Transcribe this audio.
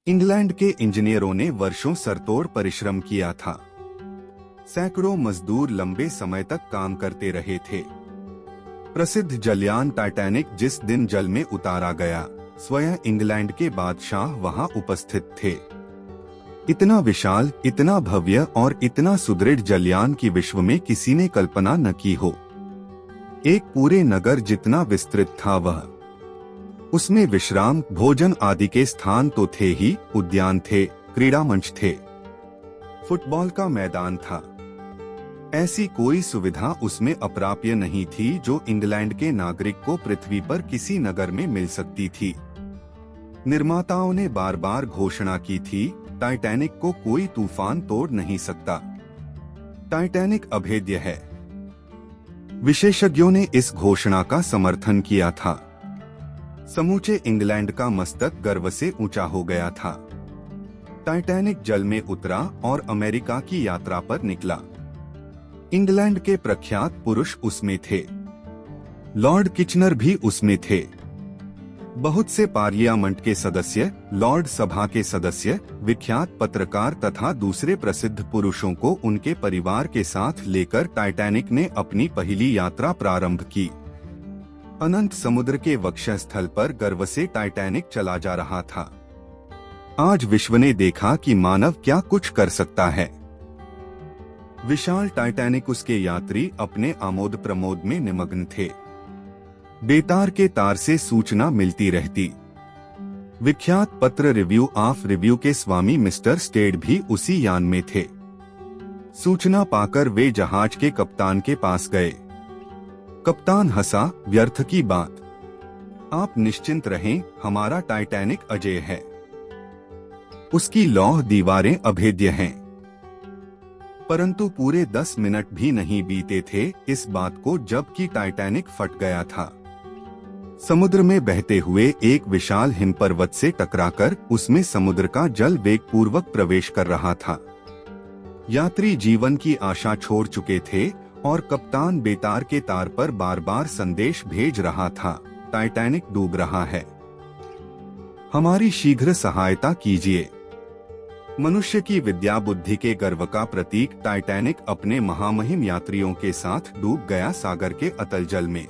England के इंजीनियरों ने वर्षों सरतोड़ परिश्रम किया था। सैकड़ों मजदूर लंबे समय तक काम करते रहे थे। प्रसिद्ध जलयान टाइटैनिक जिस दिन जल में उतारा गया, स्वयं इंग्लैंड के बादशाह वहां उपस्थित थे। इतना विशाल, इतना भव्य और इतना सुदृढ़ जलयान की विश्व में किसी ने कल्पना न की हो। एक पूरे नगर जितना विस्तृत था वह। उसमें विश्राम, भोजन आदि के स्थान तो थे ही, उद्यान थे, क्रीड़ा मंच थे, फुटबॉल का मैदान था। ऐसी कोई सुविधा उसमें अप्राप्य नहीं थी जो इंग्लैंड के नागरिक को पृथ्वी पर किसी नगर में मिल सकती थी। निर्माताओं ने बार बार घोषणा की थी, टाइटैनिक को कोई तूफान तोड़ नहीं सकता। टाइटैनिक अभेद्य है। विशेषज्ञों ने इस घोषणा का समर्थन किया था। समूचे इंग्लैंड का मस्तक गर्व से ऊंचा हो गया था। टाइटैनिक जल में उतरा और अमेरिका की यात्रा पर निकला। इंग्लैंड के प्रख्यात पुरुष उसमें थे। लॉर्ड किचनर भी उसमें थे। बहुत से पार्लियामेंट के सदस्य, लॉर्ड सभा के सदस्य, विख्यात पत्रकार तथा दूसरे प्रसिद्ध पुरुषों को उनके परिवार के साथ लेकर टाइटैनिक ने अपनी पहली यात्रा प्रारंभ की। अनंत समुद्र के वक्षस्थल पर गर्व से टाइटैनिक चला जा रहा था। आज विश्व ने देखा कि मानव क्या कुछ कर सकता है। विशाल टाइटैनिक, उसके यात्री अपने आमोद प्रमोद में निमग्न थे। बेतार के तार से सूचना मिलती रहती। विख्यात पत्र रिव्यू ऑफ रिव्यू के स्वामी मिस्टर स्टेड भी उसी यान में थे। सूचना पाकर वे जहाज के कप्तान के पास गए। कप्तान हंसा, व्यर्थ की बात। आप निश्चिंत रहें, हमारा टाइटैनिक अजेय है। उसकी लौह दीवारें अभेद्य हैं। परंतु पूरे 10 मिनट भी नहीं बीते थे इस बात को जब कि टाइटैनिक फट गया था। समुद्र में बहते हुए एक विशाल हिमपर्वत से टकराकर उसमें समुद्र का जल वेग पूर्वक प्रवेश कर रहा था। यात्री जीवन की आशा छोड़ चुके थे और कप्तान बेतार के तार पर बार बार संदेश भेज रहा था, टाइटैनिक डूब रहा है, हमारी शीघ्र सहायता कीजिए। मनुष्य की विद्या बुद्धि के गर्व का प्रतीक टाइटैनिक अपने महामहिम यात्रियों के साथ डूब गया सागर के अतल जल में।